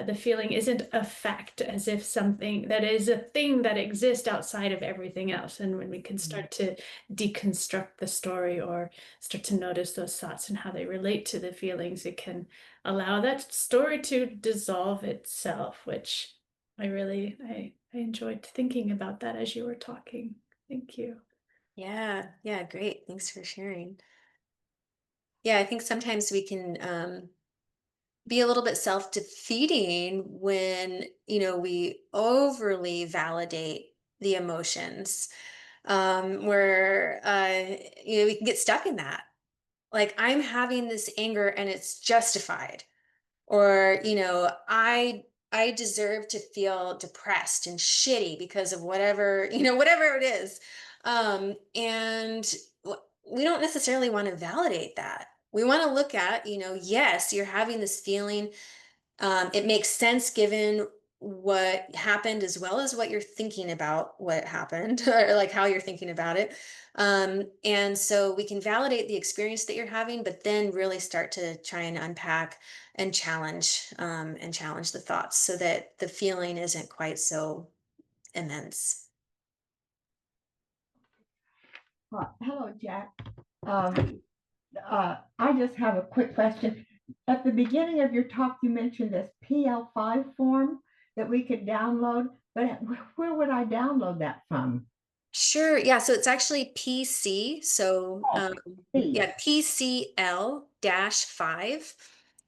the feeling isn't a fact, as if something that is a thing that exists outside of everything else. And when we can start to deconstruct the story, or start to notice those thoughts and how they relate to the feelings, it can allow that story to dissolve itself, which I enjoyed thinking about that as you were talking. Thank you. Yeah, yeah, great. Thanks for sharing. Yeah, I think sometimes we can be a little bit self-defeating when, you know, we overly validate the emotions, where you know, we can get stuck in that. Like, I'm having this anger and it's justified, or, you know, I deserve to feel depressed and shitty because of whatever, you know, whatever it is. And we don't necessarily want to validate that. We want to look at, you know, yes, you're having this feeling, it makes sense given what happened, as well as what you're thinking about what happened, or like how you're thinking about it. And so we can validate the experience that you're having, but then really start to try and unpack and challenge the thoughts, so that the feeling isn't quite so immense. Hello, Jack. Um, I just have a quick question. At the beginning of your talk, you mentioned this PL5 form that we could download, but where would I download that from? Sure. Yeah. So it's actually PC. So Oh, P, yeah, PCL-5.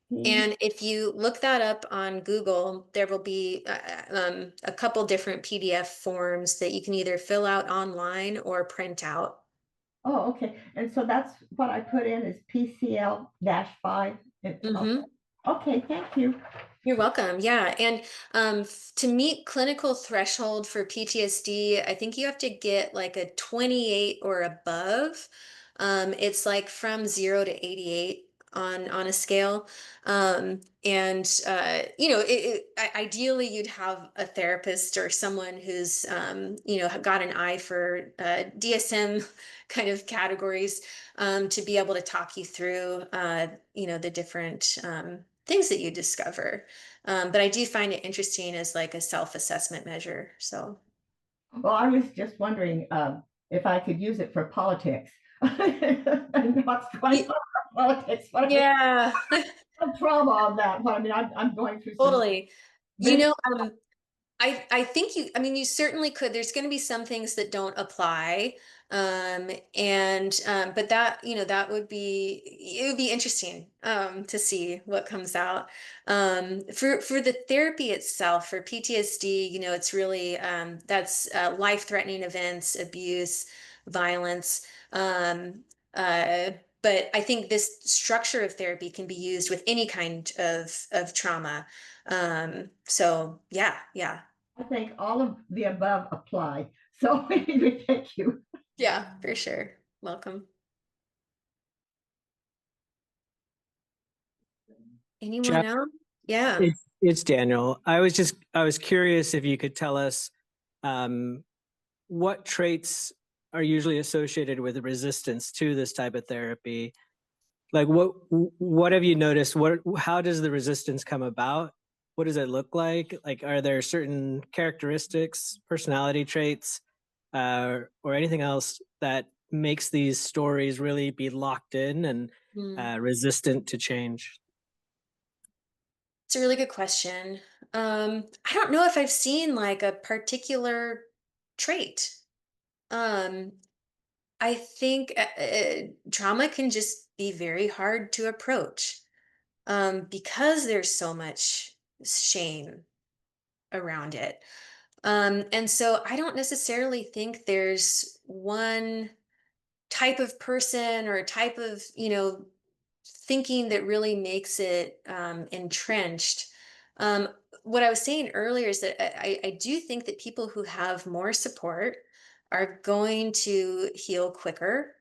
P. And if you look that up on Google, there will be a couple different PDF forms that you can either fill out online or print out. Oh, okay. And so that's what I put in is PCL-5. Hmm. Okay, thank you. You're welcome. Yeah. And to meet clinical threshold for PTSD, I think you have to get like a 28 or above. It's like from 0 to 88 on a scale. And you know, ideally you'd have a therapist or someone who's you know, got an eye for DSM kind of categories, to be able to talk you through you know, the different things that you discover. But I do find it interesting as like a self-assessment measure. So Well, I was just wondering if I could use it for politics. And what's going on Y- in politics? But I mean, yeah, some trauma on that. But I mean, I'm going through some totally. You mental. know, I think I mean, you certainly could. There's going to be some things that don't apply. And but that, you know, that would be, it would be interesting to see what comes out. For the therapy itself, for PTSD, you know, it's really that's life-threatening events, abuse, violence. Um, uh, but I think this structure of therapy can be used with any kind of trauma. So yeah, yeah, I think all of the above apply. So anyway, thank you. yeah, for sure. Welcome. Anyone Jack, else? Yeah. it's Daniel. I was curious if you could tell us um, what traits are usually associated with resistance to this type of therapy. Like what have you noticed? How does the resistance come about? What does it look like? Like, are there certain characteristics, personality traits or anything else that makes these stories really be locked in and resistant to change? It's a really good question. I don't know if I've seen like a particular trait. Um, I think trauma can just be very hard to approach because there's so much shame around it. And so I don't necessarily think there's one type of person or a type of, thinking that really makes it entrenched. Um, what I was saying earlier is that I do think that people who have more support are going to heal quicker.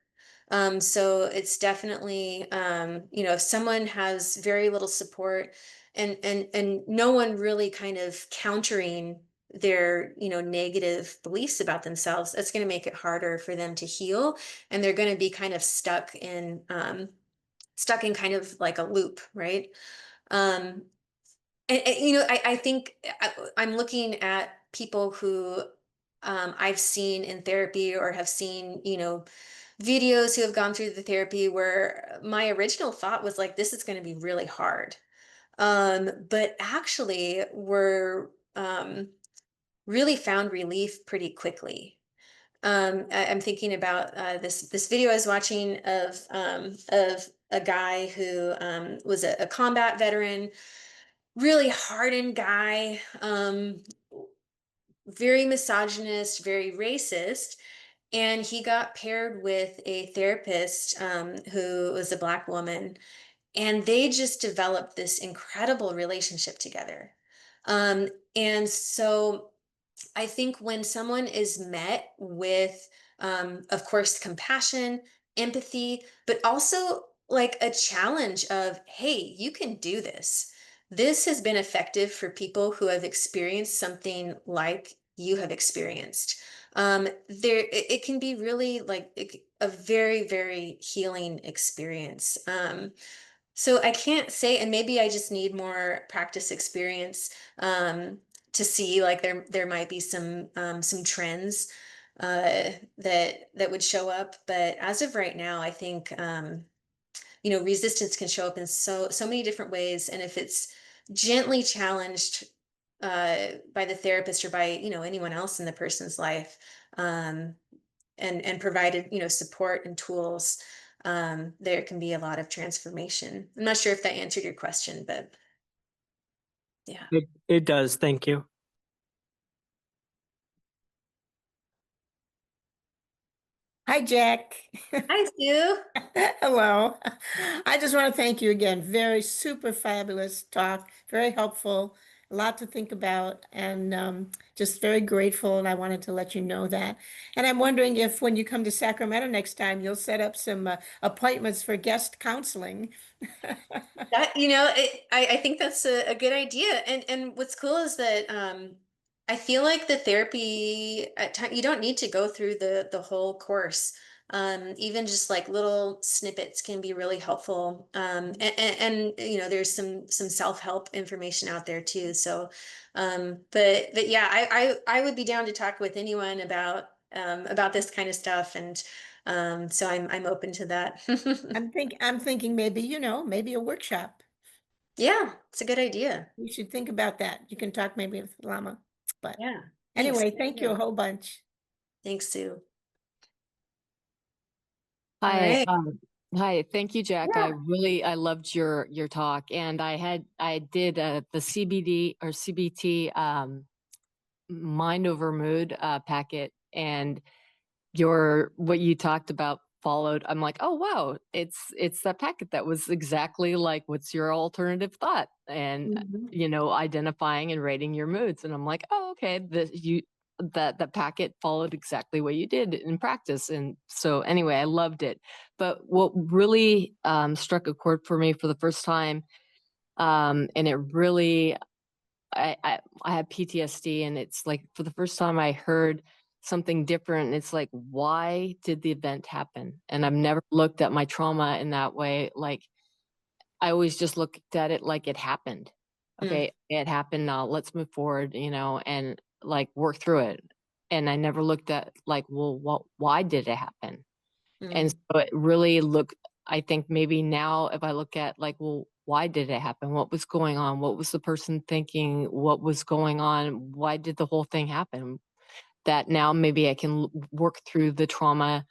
So it's definitely, if someone has very little support and no one really kind of countering their negative beliefs about themselves, that's going to make it harder for them to heal, and they're going to be kind of stuck in kind of like a loop, right? Um, I think I'm looking at people who I've seen in therapy or have seen, videos who have gone through the therapy where my original thought was like, this is going to be really hard. But actually were really found relief pretty quickly. I'm thinking about this video I was watching of a guy who was a combat veteran, really hardened guy, very misogynist, very racist, and he got paired with a therapist who was a Black woman, and they just developed this incredible relationship together. And so I think when someone is met with, of course, compassion, empathy, but also like a challenge of, hey, you can do this. This has been effective for people who have experienced something like you have experienced. It can be really like a very, very healing experience. So I can't say, and maybe I just need more practice experience to see like there might be some trends that would show up. But as of right now, I think resistance can show up in so many different ways, and if it's gently challenged by the therapist or by anyone else in the person's life, um, and provided support and tools, there can be a lot of transformation. I'm not sure if that answered your question, but yeah. It does. Thank you. Hi, Jack. Hi, Sue. Hello. I just want to thank you again. Very super fabulous talk, very helpful, a lot to think about, and just very grateful. And I wanted to let you know that. And I'm wondering if when you come to Sacramento next time, you'll set up some appointments for guest counseling. I think that's a good idea. And what's cool is that I feel like the therapy at time you don't need to go through the whole course. Even just like little snippets can be really helpful. And there's some self-help information out there too. So but yeah, I would be down to talk with anyone about this kind of stuff, and so I'm open to that. I'm thinking maybe, maybe a workshop. Yeah, it's a good idea. You should think about that. You can talk maybe with Lama. But Yeah. anyway, Thanks. thank you a whole bunch. Thanks, Sue. All Hi, right. hi. Thank you, Jack. Yeah. I loved your talk, and I did the CBD or CBT mind over mood packet, and what you talked about followed. I'm like, oh wow, it's that packet that was exactly like what's your alternative thought, and identifying and rating your moods, and I'm like, oh okay, that packet followed exactly what you did in practice. And so anyway, I loved it. But what really struck a chord for me for the first time, and it really, I have PTSD, and it's like for the first time I heard something different. And it's like, why did the event happen? And I've never looked at my trauma in that way. Like I always just looked at it like it happened. Okay, it happened, now let's move forward, and like work through it. and I never looked at like, well, why did it happen? And Mm, so it really I think maybe now if I look at like, well, why did it happen? What was going on? What was the person thinking? What was going on? Why did the whole thing happen? That now maybe I can work through the trauma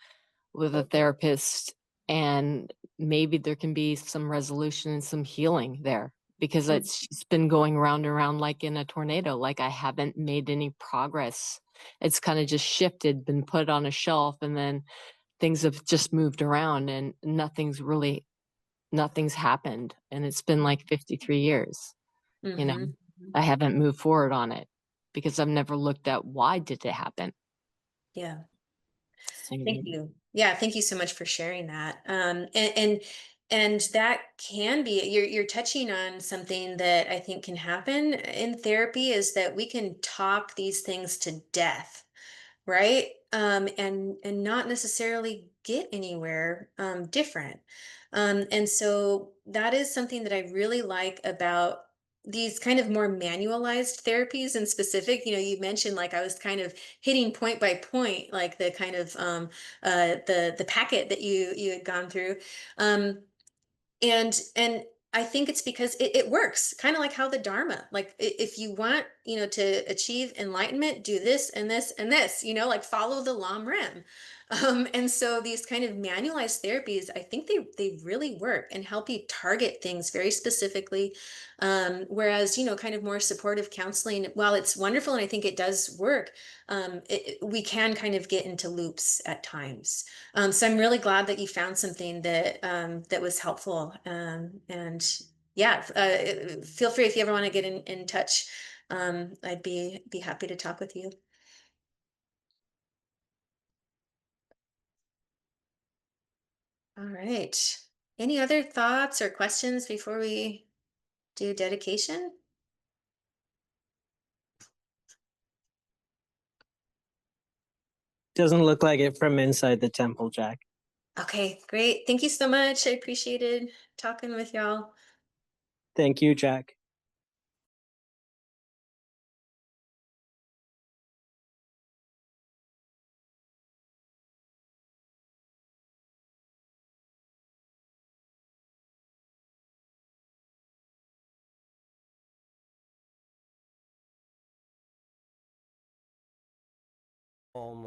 with a therapist, and maybe there can be some resolution and some healing there, because mm, it's just been going round and round like in a tornado. Like I haven't made any progress. It's kind of just shifted, been put on a shelf, and then things have just moved around and nothing's happened. And it's been like 53 years, you know, mhm. I haven't moved forward on it because I've never looked at why did it happen. Yeah. So, Thank you. Yeah, thank you so much for sharing that. And that can be, you're touching on something that I think can happen in therapy, is that we can talk these things to death, right? And not necessarily get anywhere different. And so that is something that I really like about these kind of more manualized therapies in specific. You mentioned, like, I was kind of hitting point by point, like the kind of the packet that you had gone through. And I think it's because it works, kind of like how the Dharma, like, if you want, to achieve enlightenment, do this and this and this, like, follow the Lam Rim. And so these kind of manualized therapies, I think they really work and help you target things very specifically. Whereas, kind of more supportive counseling, while it's wonderful and I think it does work, we can kind of get into loops at times. So I'm really glad that you found something that was helpful. And yeah, feel free if you ever want to get in touch. I'd be happy to talk with you. All right. Any other thoughts or questions before we do dedication? Doesn't look like it from inside the temple, Jack. Okay, great. Thank you so much. I appreciated talking with y'all. Thank you, Jack. Om